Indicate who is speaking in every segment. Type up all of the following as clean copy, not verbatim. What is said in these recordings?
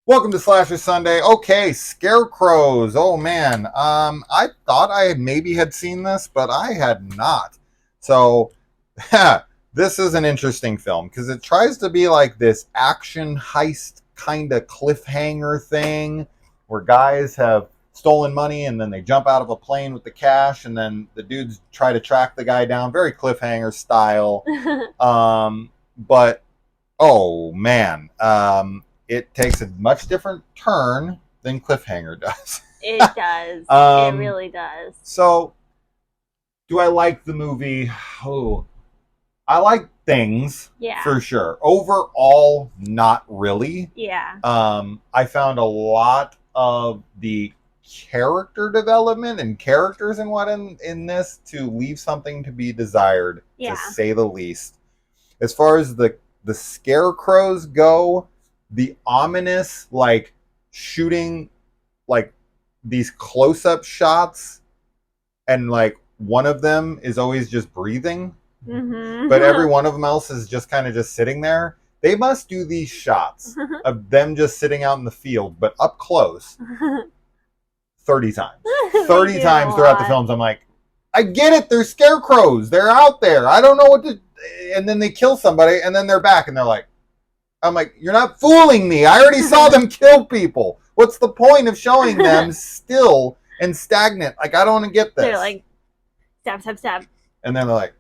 Speaker 1: Welcome to Slasher Sunday. Okay, Scarecrows. Oh man, I thought I maybe had seen this, but I had not. So, this is an interesting film because it tries to be like this action heist kind of cliffhanger thing, where guys have stolen money and then they jump out of a plane with the cash, and then the dudes try to track the guy down, very cliffhanger style. But oh man, it takes a much different turn than Cliffhanger does.
Speaker 2: It does. It really does.
Speaker 1: So, do I like the movie? Oh, I like things,
Speaker 2: Yeah.
Speaker 1: for sure. Overall, not really.
Speaker 2: Yeah.
Speaker 1: I found a lot of the character development and characters and what in this to leave something to be desired, to say the least. As far as the Scarecrows go, the ominous, like, shooting, like, these close-up shots, and, like, one of them is always just breathing, but every one of them else is just kind of just sitting there. They must do these shots of them just sitting out in the field, but up close, 30 times. 30 times throughout the films, I'm like, I get it, they're scarecrows. They're out there. I don't know what to... And then they kill somebody, and then they're back, and they're like, I'm like, you're not fooling me. I already saw them kill people. What's the point of showing them still and stagnant? Like, I don't want to get this.
Speaker 2: They're like, stab, stab, stab.
Speaker 1: And then they're like,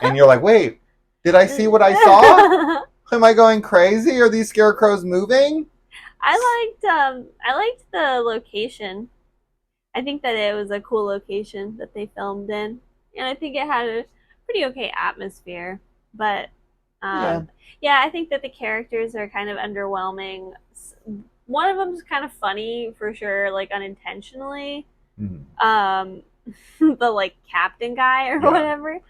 Speaker 1: and you're like, wait, did I see what I saw? Am I going crazy? Are these scarecrows moving?
Speaker 2: I liked the location. I think that it was a cool location that they filmed in. And I think it had a pretty okay atmosphere. But yeah, I think that the characters are kind of underwhelming. One of them's kind of funny for sure, like unintentionally. The like captain guy or whatever.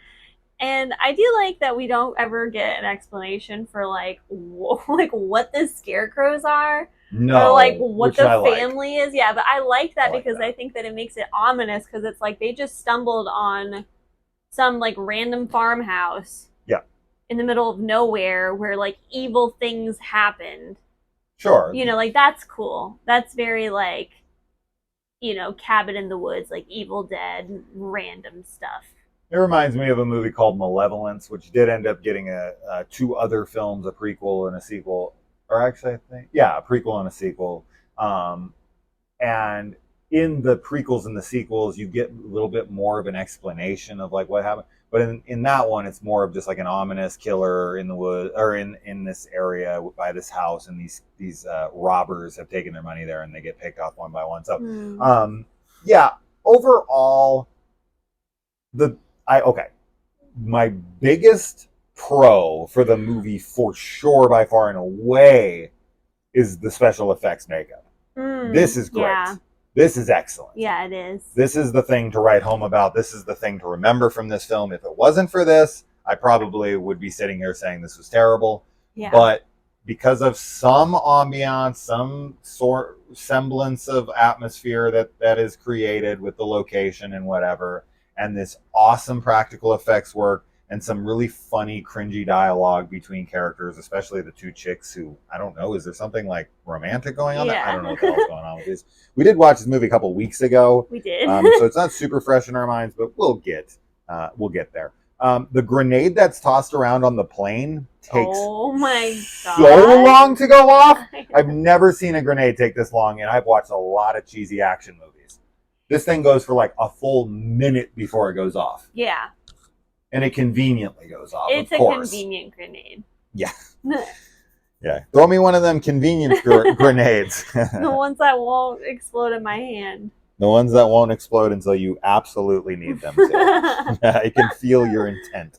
Speaker 2: And I do like that we don't ever get an explanation for like what the scarecrows are.
Speaker 1: No,
Speaker 2: or like what the family is. Yeah, but I like that because I think that it makes it ominous because it's like they just stumbled on some like random farmhouse.
Speaker 1: Yeah.
Speaker 2: In the middle of nowhere where like evil things happened.
Speaker 1: Sure.
Speaker 2: You know, like that's cool. That's very like, you know, cabin in the woods, like Evil Dead, random stuff.
Speaker 1: It reminds me of a movie called Malevolence, which did end up getting two other films, a prequel and a sequel. Or actually, I think, yeah, a prequel and a sequel. And in the prequels and the sequels, you get a little bit more of an explanation of like what happened. But in that one, it's more of just like an ominous killer in the woods or in this area by this house, and these robbers have taken their money there, and they get picked off one by one. So, yeah, overall, my biggest pro for the movie, for sure, by far and away, is the special effects makeup. This is great. Yeah. This is excellent.
Speaker 2: Yeah, it is.
Speaker 1: This is the thing to write home about. This is the thing to remember from this film. If it wasn't for this, I probably would be sitting here saying this was terrible.
Speaker 2: Yeah.
Speaker 1: But because of some ambiance, some sort semblance of atmosphere that is created with the location and whatever, and this awesome practical effects work, and some really funny, cringy dialogue between characters, especially the two chicks who, I don't know, is there something like romantic going on there? I don't know what the hell's going on with this. We did watch this movie a couple weeks ago.
Speaker 2: We did.
Speaker 1: So it's not super fresh in our minds, but we'll get there. The grenade that's tossed around on the plane takes so long to go off. I've never seen a grenade take this long, and I've watched a lot of cheesy action movies. This thing goes for like a full minute before it goes off.
Speaker 2: Yeah.
Speaker 1: And it conveniently goes off.
Speaker 2: It's
Speaker 1: of course.
Speaker 2: A convenient grenade.
Speaker 1: Yeah. Yeah. Throw me one of them convenience grenades.
Speaker 2: The ones that won't explode in my hand.
Speaker 1: The ones that won't explode until you absolutely need them to. I can feel your intent.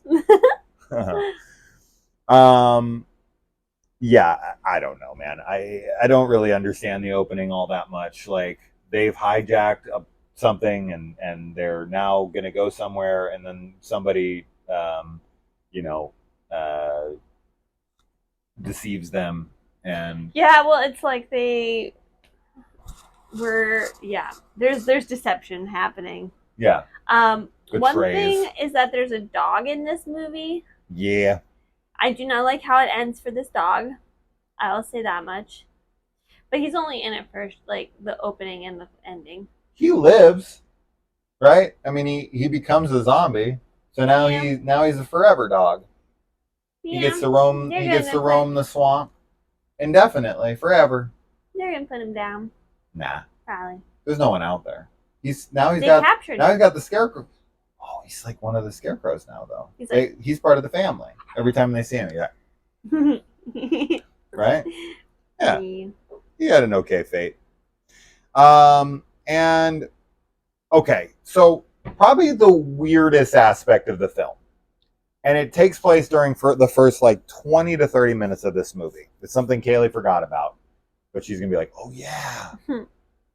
Speaker 1: Yeah, I don't know, man. I don't really understand the opening all that much. Like, they've hijacked something and they're now going to go somewhere, and then somebody deceives them, and
Speaker 2: well, it's like they were there's deception happening. One thing is that there's a dog in this movie.
Speaker 1: Yeah,
Speaker 2: I do not like how it ends for this dog. I'll say that much. But he's only in it for like the opening and the ending.
Speaker 1: He lives, right? I mean, he becomes a zombie, so now he's a forever dog.
Speaker 2: Yeah,
Speaker 1: he gets to roam. He gets to roam the swamp indefinitely, forever.
Speaker 2: They're gonna put him down.
Speaker 1: Nah,
Speaker 2: probably.
Speaker 1: There's no one out there. He's got the Scarecrow. Oh, he's like one of the Scarecrows now, though. He's part of the family. Every time they see him, yeah. Right? Yeah. He had an okay fate. And okay, so probably the weirdest aspect of the film, and it takes place during the first like 20 to 30 minutes of this movie. It's something Kaylee forgot about, but she's gonna be like, "Oh yeah."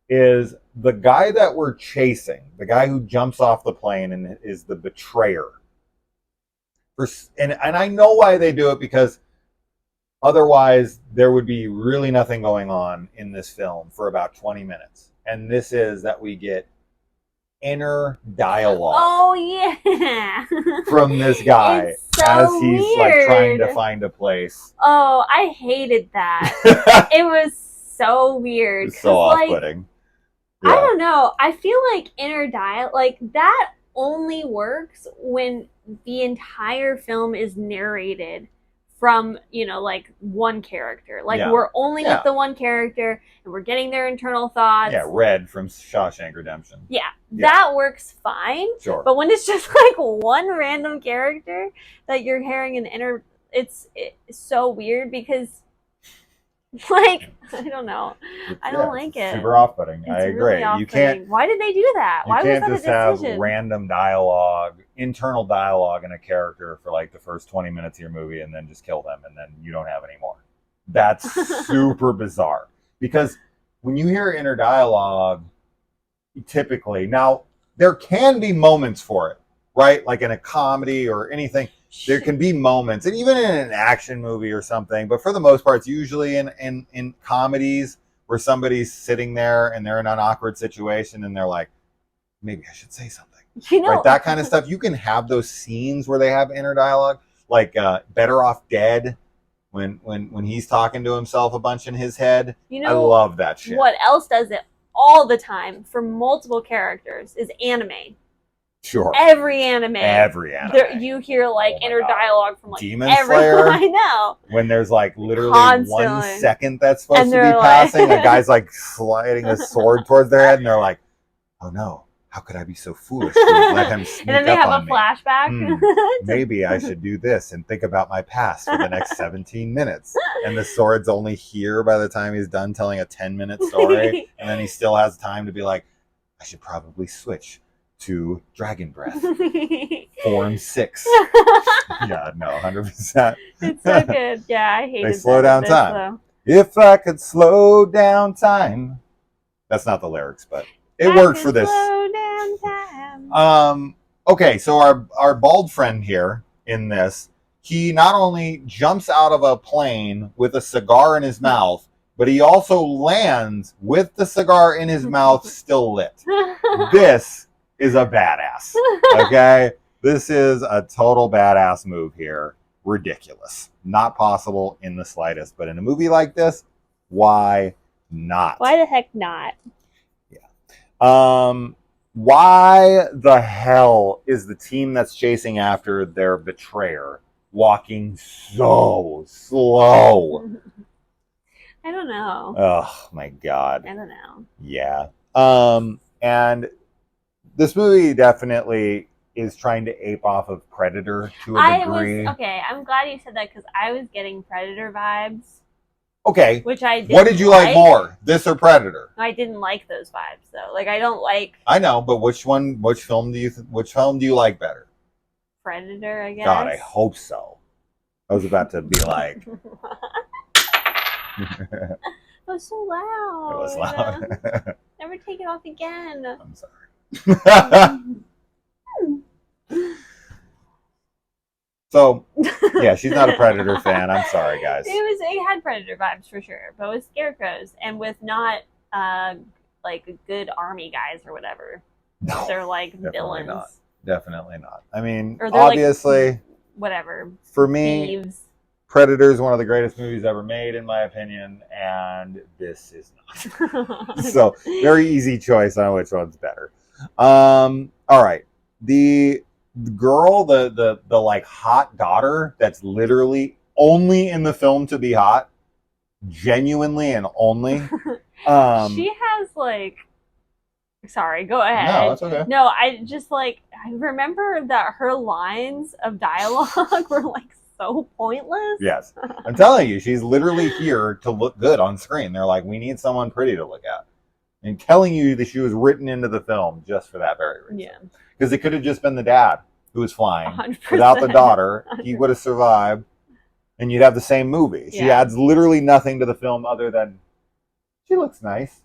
Speaker 1: Is the guy that we're chasing, the guy who jumps off the plane and is the betrayer. And I know why they do it, because otherwise there would be really nothing going on in this film for about 20 minutes. And this is that we get inner dialogue.
Speaker 2: Oh yeah.
Speaker 1: From this guy as he's
Speaker 2: weird.
Speaker 1: Like trying to find a place.
Speaker 2: Oh, I hated that. It was so weird.
Speaker 1: It's so off-putting.
Speaker 2: Yeah. I don't know. I feel like inner dialogue, like that only works when the entire film is narrated from, like one character. Like we're only with the one character and we're getting their internal thoughts.
Speaker 1: Yeah, Red from Shawshank Redemption.
Speaker 2: Yeah, that works fine.
Speaker 1: Sure.
Speaker 2: But when it's just like one random character that you're hearing an inner, it's so weird because like, I don't know. I don't like it.
Speaker 1: Super off-putting. I agree.
Speaker 2: Really off-putting. You can't. Why did they do that? Why was that a decision?
Speaker 1: You can't just have random dialogue, internal dialogue in a character for like the first 20 minutes of your movie and then just kill them and then you don't have any more. That's super bizarre. Because when you hear inner dialogue, typically, now there can be moments for it, right? Like in a comedy or anything. There can be moments, and even in an action movie or something, but for the most part, it's usually in comedies where somebody's sitting there and they're in an awkward situation and they're like, maybe I should say something. Right? That kind of stuff. You can have those scenes where they have inner dialogue, like Better Off Dead, when he's talking to himself a bunch in his head. I love that shit.
Speaker 2: What else does it all the time for multiple characters is anime.
Speaker 1: Sure.
Speaker 2: Every anime. You hear like inner dialogue from like
Speaker 1: Demon Slayer.
Speaker 2: I know.
Speaker 1: When there's like literally constantly 1 second that's supposed to be passing, a guy's like sliding a sword towards their head, and they're like, "Oh no, how could I be so foolish to let him sneak up on me?"
Speaker 2: And then they have a flashback.
Speaker 1: Maybe I should do this and think about my past for the next 17 minutes. And the sword's only here by the time he's done telling a 10-minute story, and then he still has time to be like, "I should probably switch to Dragon Breath. Form 6. Yeah, no, 100%.
Speaker 2: It's so good. Yeah, I hate it.
Speaker 1: They slow down time. If I could slow down time. That's not the lyrics, but it worked for this.
Speaker 2: Slow down time.
Speaker 1: Okay, so our bald friend here in this, he not only jumps out of a plane with a cigar in his mouth, but he also lands with the cigar in his mouth still lit. This is a badass. Okay? This is a total badass move here. Ridiculous. Not possible in the slightest. But in a movie like this, why not?
Speaker 2: Why the heck not?
Speaker 1: Yeah. Why the hell is the team that's chasing after their betrayer walking so slow?
Speaker 2: I don't know.
Speaker 1: Oh my God.
Speaker 2: I don't know.
Speaker 1: Yeah. And this movie definitely is trying to ape off of Predator to a degree.
Speaker 2: Okay, I'm glad you said that because I was getting Predator vibes.
Speaker 1: Okay.
Speaker 2: Which I didn't.
Speaker 1: What did you like more, this or Predator?
Speaker 2: I didn't like those vibes though. Like I don't like.
Speaker 1: I know, but which film do you like better?
Speaker 2: Predator, I guess.
Speaker 1: God, I hope so. I was about to be like.
Speaker 2: It was so loud.
Speaker 1: It was loud.
Speaker 2: Never take it off again.
Speaker 1: I'm sorry. So, yeah, she's not a Predator fan. I'm sorry, guys.
Speaker 2: It had Predator vibes for sure, but with Scarecrows and with not like good army guys or whatever.
Speaker 1: No,
Speaker 2: they're like
Speaker 1: definitely
Speaker 2: villains.
Speaker 1: Definitely not. I mean,
Speaker 2: or they're
Speaker 1: obviously,
Speaker 2: like, whatever.
Speaker 1: For me,
Speaker 2: thieves.
Speaker 1: Predator is one of the greatest movies ever made, in my opinion, and this is not. So, very easy choice on which one's better. All right. The girl, the like hot daughter that's literally only in the film to be hot, genuinely and only.
Speaker 2: She has like, sorry, go ahead.
Speaker 1: No, that's okay.
Speaker 2: No, I just like, I remember that her lines of dialogue were like so pointless.
Speaker 1: Yes. I'm telling you, she's literally here to look good on screen. They're like, we need someone pretty to look at. And telling you that she was written into the film just for that very reason.
Speaker 2: Yeah.
Speaker 1: Because it could have just been the dad who was flying.
Speaker 2: 100%.
Speaker 1: Without the daughter, he would have survived, and you'd have the same movie. She adds literally nothing to the film other than she looks nice.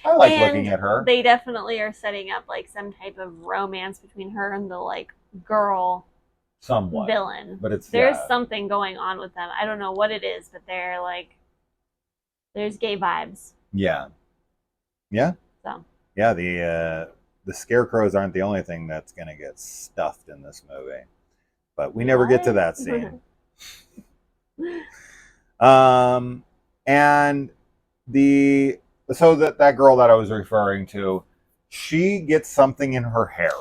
Speaker 1: I like looking at her.
Speaker 2: They definitely are setting up like some type of romance between her and the like girl villain.
Speaker 1: But
Speaker 2: there's something going on with them. I don't know what it is, but they're like, there's gay vibes.
Speaker 1: Yeah.
Speaker 2: So
Speaker 1: yeah, the Scarecrows aren't the only thing that's gonna get stuffed in this movie, but we never get to that scene. And so that girl that I was referring to, she gets something in her hair,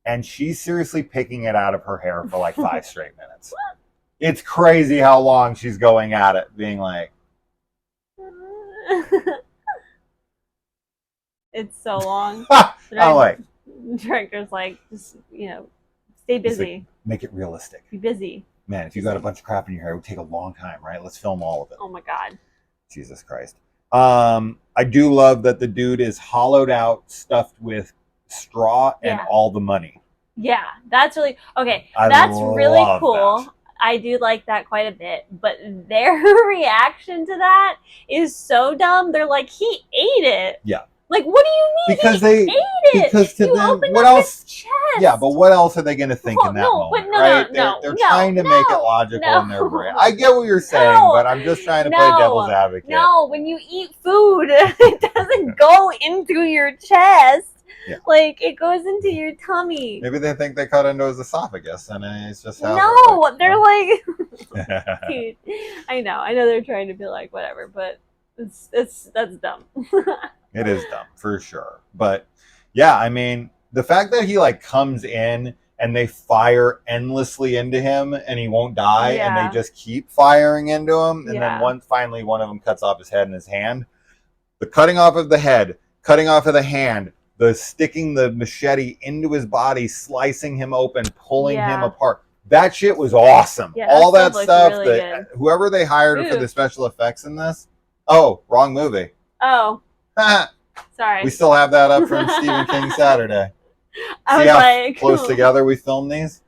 Speaker 1: and she's seriously picking it out of her hair for like 5 straight minutes. It's crazy how long she's going at it, being like.
Speaker 2: It's so long.
Speaker 1: I'm like,
Speaker 2: director's like, just stay busy.
Speaker 1: Like, make it realistic.
Speaker 2: Be busy.
Speaker 1: Man, if you got a bunch of crap in your hair, it would take a long time, right? Let's film all of it.
Speaker 2: Oh my god.
Speaker 1: Jesus Christ. I do love that the dude is hollowed out, stuffed with straw and all the money.
Speaker 2: Yeah, that's really okay. That's really cool. That. I do like that quite a bit, but their reaction to that is so dumb. They're like, he ate it.
Speaker 1: Yeah.
Speaker 2: Like, what do you mean?
Speaker 1: Because
Speaker 2: he ate it?
Speaker 1: Because to them, what else? Yeah, but what else are they going to think in that moment? Right? They're trying to make it logical in their brain. I get what you're saying, but I'm just trying to play devil's advocate.
Speaker 2: No, when you eat food, it doesn't go into your chest. Yeah. Like, it goes into your tummy.
Speaker 1: Maybe they think they cut into his esophagus, and it's just how.
Speaker 2: No, they're like, dude. I know they're trying to be like whatever, but that's dumb.
Speaker 1: It is dumb for sure, but yeah, I mean, the fact that he like comes in and they fire endlessly into him and he won't die, and they just keep firing into him, and then finally one of them cuts off his head and his hand. The cutting off of the head, cutting off of the hand. The sticking the machete into his body, slicing him open, pulling him apart. That shit was awesome. Yeah, all that stuff. Really that whoever they hired for the special effects in this. Oh, wrong movie.
Speaker 2: Oh. Sorry.
Speaker 1: We still have that up from Stephen King Saturday. See how close together we filmed these?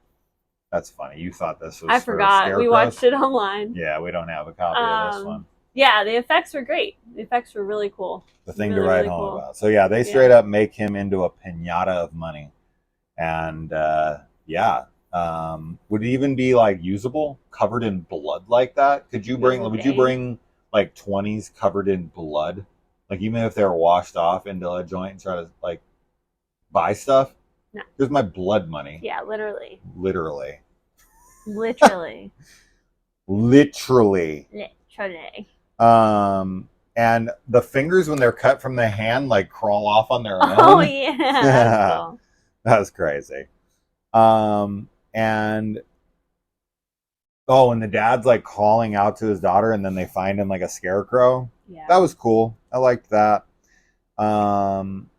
Speaker 1: That's funny. You thought this was.
Speaker 2: I forgot. We watched it online.
Speaker 1: Yeah, we don't have a copy of this one.
Speaker 2: Yeah, the effects were great. The effects were really cool.
Speaker 1: The thing to write home about. So yeah, they straight up make him into a piñata of money, and would it even be like usable, covered in blood like that? Would you bring like 20s covered in blood, like even if they were washed off into a joint and try to like buy stuff?
Speaker 2: No.
Speaker 1: Here's my blood money.
Speaker 2: Yeah, literally.
Speaker 1: Literally. And the fingers, when they're cut from the hand, like crawl off on their own.
Speaker 2: Oh yeah, that's cool.
Speaker 1: That was crazy. And the dad's like calling out to his daughter, and then they find him like a scarecrow. Yeah, that was cool. I liked that. And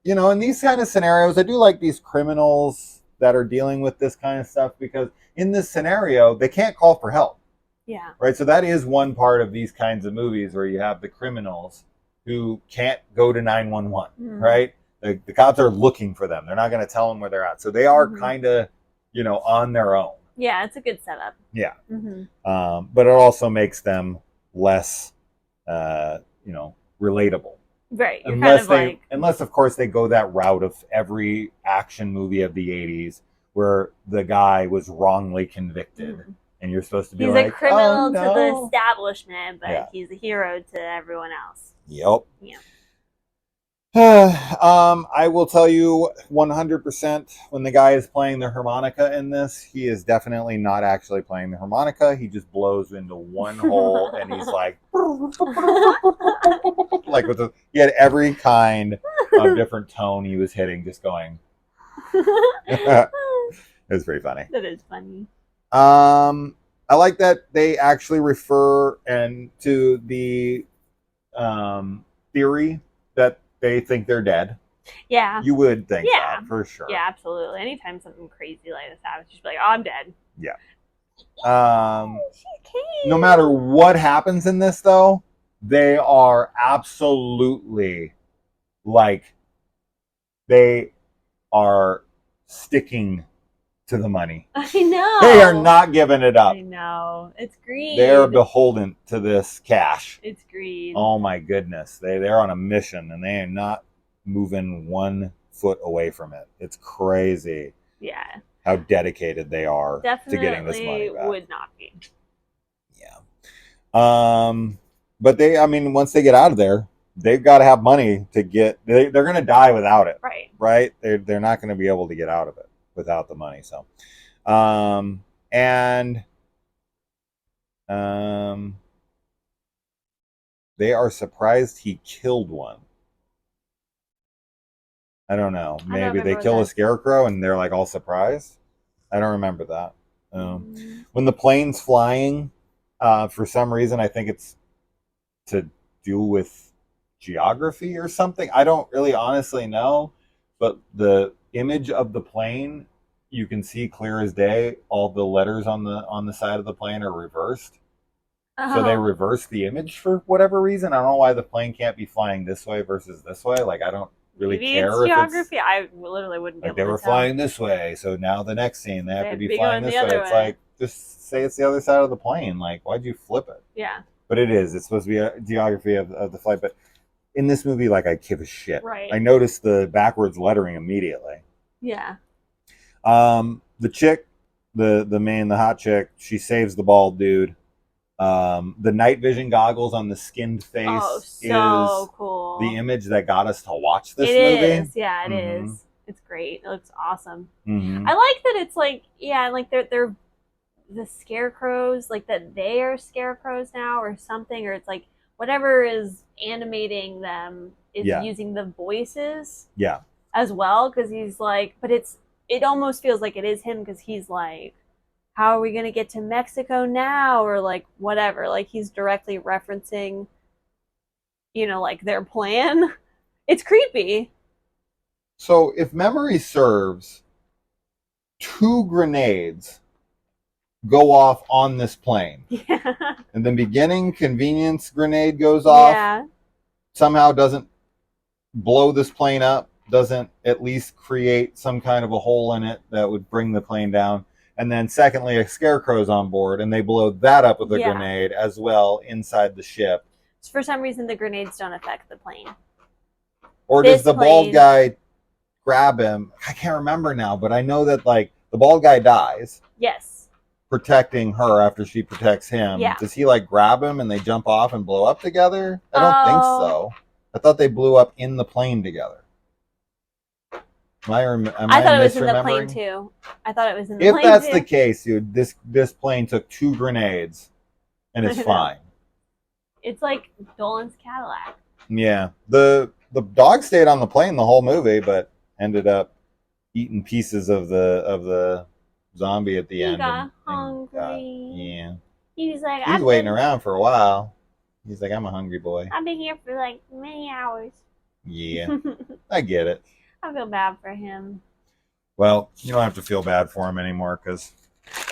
Speaker 1: in these kind of scenarios, I do like these criminals that are dealing with this kind of stuff, because in this scenario, they can't call for help.
Speaker 2: Yeah.
Speaker 1: Right. So that is one part of these kinds of movies where you have the criminals who can't go to 911. Right. The cops are looking for them. They're not going to tell them where they're at. So they are kind of, on their own.
Speaker 2: Yeah. It's a good setup.
Speaker 1: Yeah. But it also makes them less, relatable.
Speaker 2: Right.
Speaker 1: Unless of course they go that route of every action movie of the 80s where the guy was wrongly convicted. And you're supposed to be
Speaker 2: he's a criminal to the establishment, but he's a hero to everyone else.
Speaker 1: Yep.
Speaker 2: Yeah.
Speaker 1: I will tell you 100% when the guy is playing the harmonica in this, he is definitely not actually playing the harmonica. He just blows into one hole and he's like, like he had every kind of different tone he was hitting, just going. It was pretty funny.
Speaker 2: That is funny.
Speaker 1: I like that they actually refer to the theory that they think they're dead.
Speaker 2: Yeah.
Speaker 1: You would think that, for sure.
Speaker 2: Yeah, absolutely. Anytime something crazy like this happens, just be like, oh, I'm dead.
Speaker 1: Yeah. No matter what happens in this, though, they are absolutely they are sticking to the money.
Speaker 2: I know.
Speaker 1: They are not giving it up.
Speaker 2: I know. It's greed.
Speaker 1: They are beholden to this cash.
Speaker 2: It's greed.
Speaker 1: Oh my goodness. They're on a mission and they are not moving 1 foot away from it. It's crazy.
Speaker 2: Yeah.
Speaker 1: How dedicated they are
Speaker 2: Definitely
Speaker 1: to getting this money back.
Speaker 2: Would not be.
Speaker 1: Yeah. But once they get out of there, they've got to have money to get. They're going to die without it.
Speaker 2: Right.
Speaker 1: Right. They're not going to be able to get out of it without the money. So, they are surprised he killed one. I don't know. Maybe they kill a scarecrow and they're like all surprised. I don't remember that. When the plane's flying, for some reason, I think it's to do with geography or something. I don't really honestly know, but the image of the plane, you can see clear as day. All the letters on the side of the plane are reversed. So they reversed the image for whatever reason. I don't know why the plane can't be flying this way versus this way. Like, I don't really care
Speaker 2: it's geography. If I literally wouldn't be able to tell.
Speaker 1: They were flying this way, so now the next scene they have to be flying this way. It's like, just say it's the other side of the plane. Like, why'd you flip it?
Speaker 2: Yeah.
Speaker 1: But it is. It's supposed to be a geography of the flight. But in this movie, like, I give a shit.
Speaker 2: Right.
Speaker 1: I noticed the backwards lettering immediately.
Speaker 2: Yeah.
Speaker 1: The chick, the hot chick, she saves the bald dude. The night vision goggles on the skinned face is
Speaker 2: cool.
Speaker 1: The image that got us to watch this
Speaker 2: movie.
Speaker 1: It
Speaker 2: is. Yeah, it is. It's great. It looks awesome.
Speaker 1: Mm-hmm.
Speaker 2: I like that it's like, like they're the scarecrows, like that they are scarecrows now or something, or it's like whatever is animating them is using the voices as well, because he's like, but it almost feels like it is him, because he's like, how are we going to get to Mexico now, or like whatever, like he's directly referencing, like their plan. It's creepy.
Speaker 1: So if memory serves, 2 grenades go off on this plane.
Speaker 2: Yeah.
Speaker 1: In the beginning, convenience grenade goes off.
Speaker 2: Yeah.
Speaker 1: Somehow doesn't blow this plane up, doesn't at least create some kind of a hole in it that would bring the plane down. And then secondly, a scarecrow's on board and they blow that up with a grenade as well inside the ship.
Speaker 2: So for some reason, the grenades don't affect the plane.
Speaker 1: Or does the bald guy grab him? I can't remember now, but I know that like the bald guy dies.
Speaker 2: Yes.
Speaker 1: Protecting her after she protects him.
Speaker 2: Yeah.
Speaker 1: Does he like grab him and they jump off and blow up together? I don't think so. I thought they blew up in the plane together. I thought
Speaker 2: it was in the plane too. I thought it was in the plane too.
Speaker 1: If that's the case, dude, this plane took 2 grenades and it's fine.
Speaker 2: It's like Dolan's Cadillac.
Speaker 1: Yeah. The dog stayed on the plane the whole movie, but ended up eating pieces of the zombie at the end.
Speaker 2: He got hungry.
Speaker 1: Yeah.
Speaker 2: He's like,
Speaker 1: he's waiting around for a while. He's like, I'm a hungry boy.
Speaker 2: I've been here for like many hours.
Speaker 1: Yeah. I get it.
Speaker 2: I feel bad for him.
Speaker 1: Well, you don't have to feel bad for him anymore because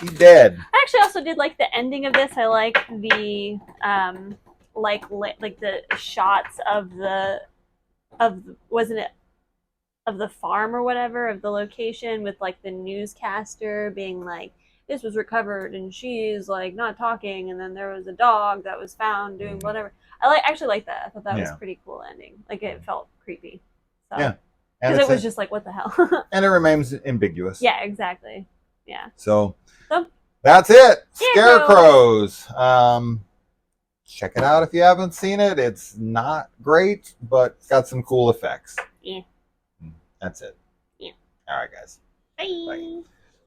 Speaker 1: he's dead.
Speaker 2: I actually also did like the ending of this. I like the like the shots of wasn't it of the farm or whatever, of the location, with like the newscaster being like, this was recovered and she's like not talking, and then there was a dog that was found doing whatever. I actually like that. I thought that was a pretty cool ending. Like, it felt creepy. So. Yeah. Because it was just like, what the hell? And
Speaker 1: it remains ambiguous.
Speaker 2: Yeah, exactly. Yeah.
Speaker 1: So that's it. Scarecrows. check it out if you haven't seen it. It's not great, but it's got some cool effects.
Speaker 2: Yeah.
Speaker 1: That's it.
Speaker 2: Yeah.
Speaker 1: All right, guys.
Speaker 2: Bye. Bye.